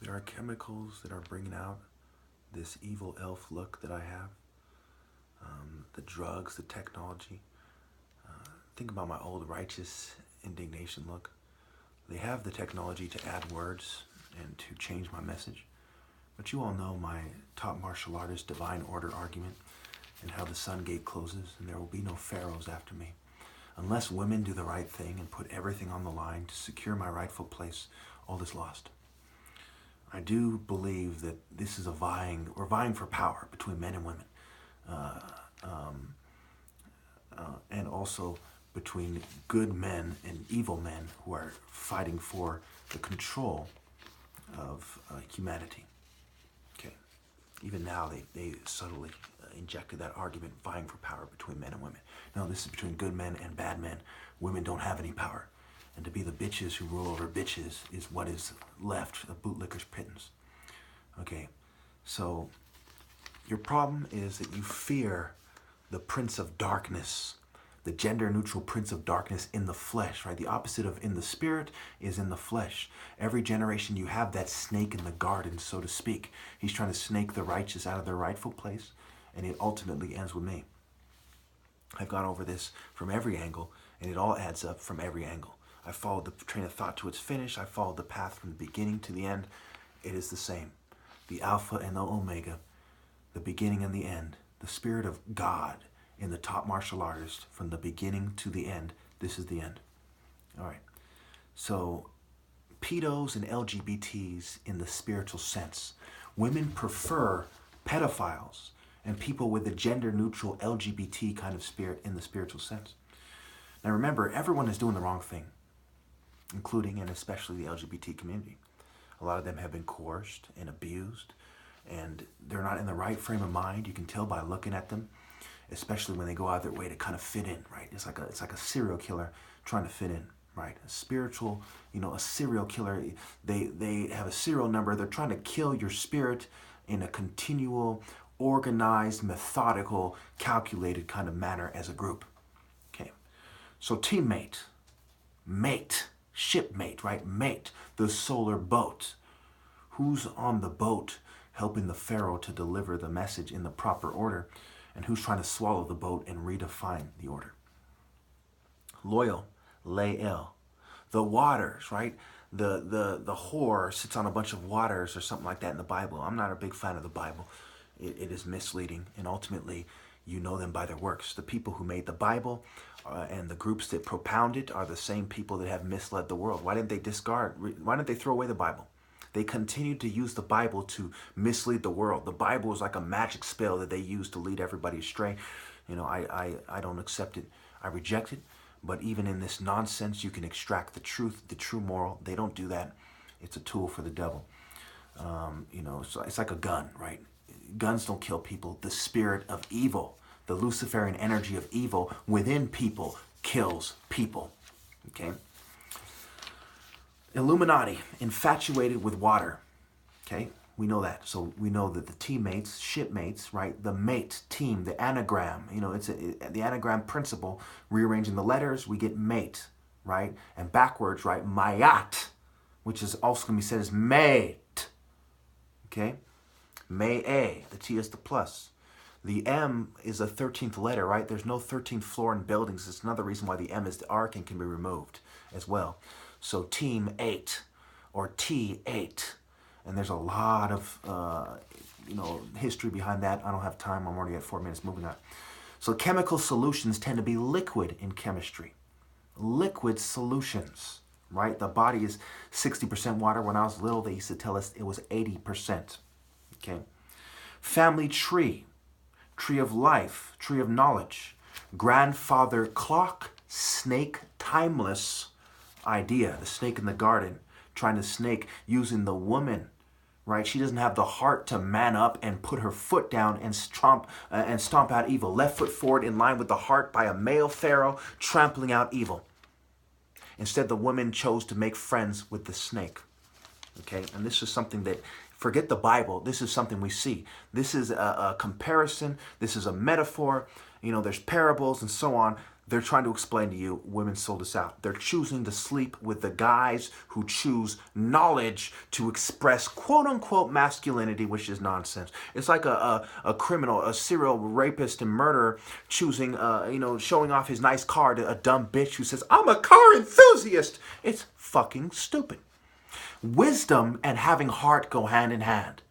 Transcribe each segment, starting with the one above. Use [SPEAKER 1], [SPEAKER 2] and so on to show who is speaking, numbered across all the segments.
[SPEAKER 1] There are chemicals that are bringing out this evil elf look that I have. The drugs, the technology. Think about my old righteous indignation look. They have the technology to add words and to change my message. But you all know my top martial artist divine order argument and how the sun gate closes and there will be no pharaohs after me. Unless women do the right thing and put everything on the line to secure my rightful place, all is lost. I do believe that this is we're vying for power between men and women. And also between good men and evil men who are fighting for the control of humanity. Okay. Even now, they subtly injected that argument, vying for power between men and women. No, this is between good men and bad men. Women don't have any power. And to be the bitches who rule over bitches is what is left of bootlicker's pittance. Okay, so your problem is that you fear the prince of darkness, the gender-neutral prince of darkness in the flesh, right? The opposite of in the spirit is in the flesh. Every generation you have that snake in the garden, so to speak. He's trying to snake the righteous out of their rightful place, and it ultimately ends with me. I've gone over this from every angle, and it all adds up from every angle. I followed the train of thought to its finish. I followed the path from the beginning to the end. It is the same. The Alpha and the Omega, the beginning and the end, the Spirit of God in the top martial artist from the beginning to the end. This is the end. All right. So, pedos and LGBTs in the spiritual sense. Women prefer pedophiles and people with the gender-neutral LGBT kind of spirit in the spiritual sense. Now remember, everyone is doing the wrong thing, including and especially the LGBT community. A lot of them have been coerced and abused, and they're not in the right frame of mind. You can tell by looking at them, especially when they go out of their way to kind of fit in, right? It's like a serial killer trying to fit in, right? A spiritual, a serial killer. They have a serial number. They're trying to kill your spirit in a continual, organized, methodical, calculated kind of manner as a group. Okay, so teammate, mate, shipmate, right? Mate, the solar boat. Who's on the boat helping the Pharaoh to deliver the message in the proper order, and who's trying to swallow the boat and redefine the order? Loyal, Lael. The waters, right? The whore sits on a bunch of waters or something like that in the Bible. I'm not a big fan of the Bible. It is misleading, and ultimately you know them by their works. The people who made the Bible and the groups that propound it are the same people that have misled the world. Why didn't they throw away the Bible? They continued to use the Bible to mislead the world. The Bible is like a magic spell that they use to lead everybody astray. I don't accept it. I reject it. But even in this nonsense, you can extract the truth, the true moral. They don't do that. It's a tool for the devil. It's like a gun, right? Guns don't kill people. The spirit of evil, the Luciferian energy of evil within people kills people. Okay? Illuminati, infatuated with water. Okay? We know that. So we know that the teammates, shipmates, right? The mate, team, the anagram. It's the anagram principle. Rearranging the letters, we get mate, right? And backwards, right? Mayat, which is also going to be said as mate. Okay? May-A, the T is the plus. The M is a 13th letter, right? There's no 13th floor in buildings. It's another reason why the M is the arc and can be removed as well. So team 8 or T8. And there's a lot of, history behind that. I don't have time. I'm already at 4 minutes. Moving on. So chemical solutions tend to be liquid in chemistry. Liquid solutions, right? The body is 60% water. When I was little, they used to tell us it was 80%. Okay. Family tree, tree of life, tree of knowledge, grandfather clock, snake, timeless idea, the snake in the garden, trying to snake using the woman, right? She doesn't have the heart to man up and put her foot down and stomp out evil. Left foot forward in line with the heart by a male pharaoh, trampling out evil. Instead, the woman chose to make friends with the snake. Okay, and this is something that, forget the Bible, this is something we see. This is a comparison, this is a metaphor, there's parables and so on. They're trying to explain to you, women sold us out. They're choosing to sleep with the guys who choose knowledge to express quote unquote masculinity, which is nonsense. It's like a criminal, a serial rapist and murderer choosing, showing off his nice car to a dumb bitch who says, I'm a car enthusiast. It's fucking stupid. Wisdom and having heart go hand in hand.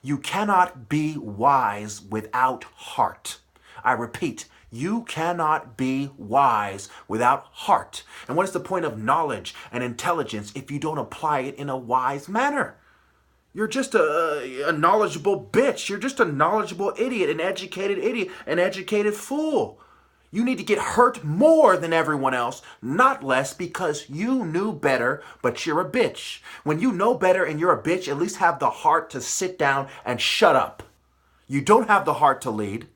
[SPEAKER 1] You cannot be wise without heart. I repeat, you cannot be wise without heart. And what is the point of knowledge and intelligence if you don't apply it in a wise manner? You're just a knowledgeable bitch. You're just a knowledgeable idiot, an educated fool. You need to get hurt more than everyone else, not less, because you knew better, but you're a bitch. When you know better and you're a bitch, at least have the heart to sit down and shut up. You don't have the heart to lead.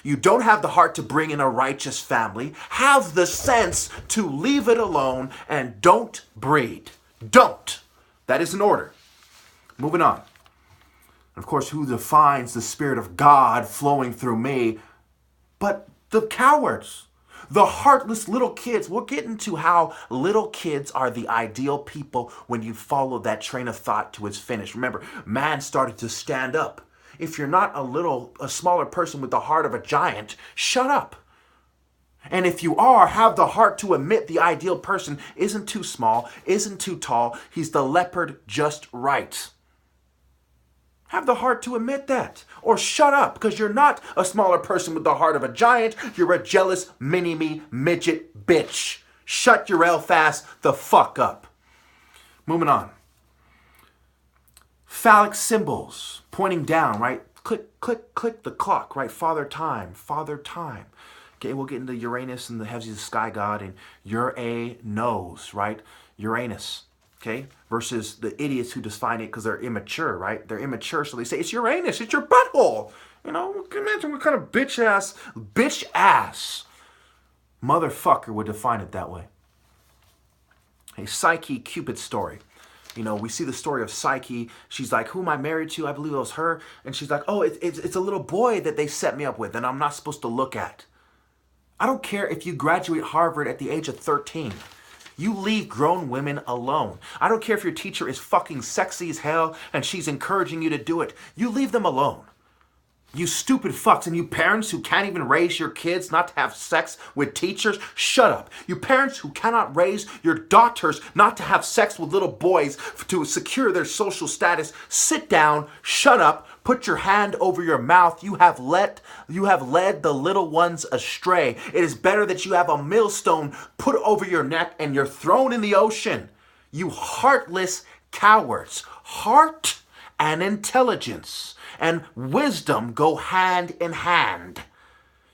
[SPEAKER 1] You don't have the heart to bring in a righteous family. Have the sense to leave it alone and don't breed. Don't. That is an order. Moving on. Of course, who defines the Spirit of God flowing through me? But the cowards. The heartless little kids. We'll get into how little kids are the ideal people when you follow that train of thought to its finish. Remember, man started to stand up. If you're not a smaller person with the heart of a giant, shut up. And if you are, have the heart to admit the ideal person isn't too small, isn't too tall. He's the leopard just right. Have the heart to admit that. Or shut up, because you're not a smaller person with the heart of a giant. You're a jealous mini-me midget bitch. Shut your L-fast the fuck up. Moving on. Phallic symbols pointing down, right? Click, click, click the clock, right? Father time, father time. Okay, we'll get into Uranus and the heavens of the sky god and Ura-nos, right? Uranus, okay? Versus the idiots who define it because they're immature, right? They're immature, so they say, it's Uranus, it's your butthole. You know, imagine what kind of bitch ass motherfucker would define it that way. A Psyche Cupid story. You know, we see the story of Psyche. She's like, who am I married to? I believe it was her. And she's like, oh, it's a little boy that they set me up with and I'm not supposed to look at. I don't care if you graduate Harvard at the age of 13. You leave grown women alone. I don't care if your teacher is fucking sexy as hell and she's encouraging you to do it. You leave them alone. You stupid fucks, and you parents who can't even raise your kids not to have sex with teachers, shut up. You parents who cannot raise your daughters not to have sex with little boys to secure their social status, sit down, shut up, put your hand over your mouth. You have led the little ones astray. It is better that you have a millstone put over your neck and you're thrown in the ocean. You heartless cowards. Heart and intelligence and wisdom go hand in hand.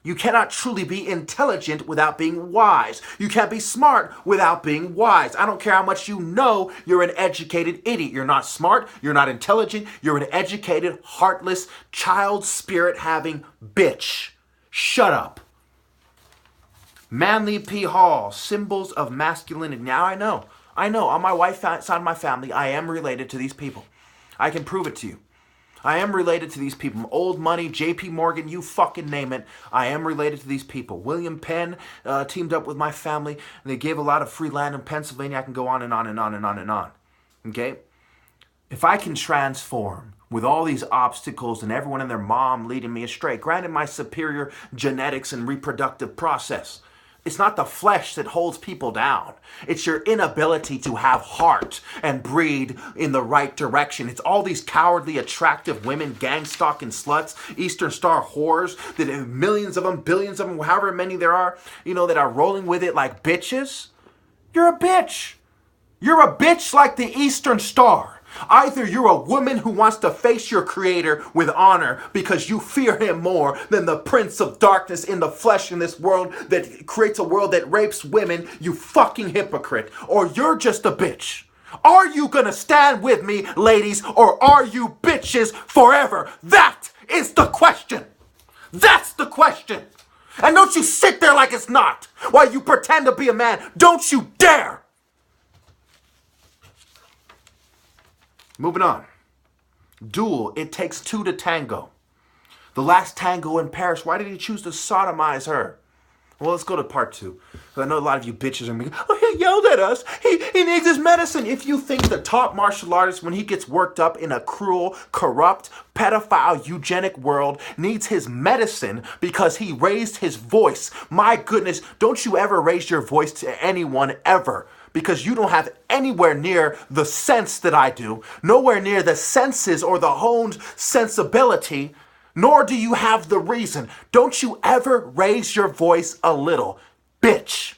[SPEAKER 1] You cannot truly be intelligent without being wise. You can't be smart without being wise. I don't care how much you know, you're an educated idiot. You're not smart, you're not intelligent, you're an educated, heartless, child spirit having bitch. Shut up. Manly P. Hall, symbols of masculinity. Now I know, on my wife's side of my family, I am related to these people. I can prove it to you. I am related to these people. Old Money, J.P. Morgan, you fucking name it. I am related to these people. William Penn teamed up with my family, and they gave a lot of free land in Pennsylvania. I can go on and on and on and on and on. Okay? If I can transform with all these obstacles and everyone and their mom leading me astray, granted my superior genetics and reproductive process, it's not the flesh that holds people down. It's your inability to have heart and breed in the right direction. It's all these cowardly, attractive women, gang stalking sluts, Eastern Star whores, that have millions of them, billions of them, however many there are, that are rolling with it like bitches. You're a bitch. You're a bitch like the Eastern Star. Either you're a woman who wants to face your creator with honor because you fear him more than the prince of darkness in the flesh in this world that creates a world that rapes women, you fucking hypocrite, or you're just a bitch. Are you gonna stand with me, ladies, or are you bitches forever? That is the question. That's the question. And don't you sit there like it's not while you pretend to be a man. Don't you dare. Moving on. Duel, it takes two to tango. The last tango in Paris, why did he choose to sodomize her? Well, let's go to part 2. Because I know a lot of you bitches are going, oh, he yelled at us. He needs his medicine. If you think the top martial artist, when he gets worked up in a cruel, corrupt, pedophile, eugenic world, needs his medicine because he raised his voice, my goodness, don't you ever raise your voice to anyone ever. Because you don't have anywhere near the sense that I do, nowhere near the senses or the honed sensibility, nor do you have the reason. Don't you ever raise your voice a little, bitch.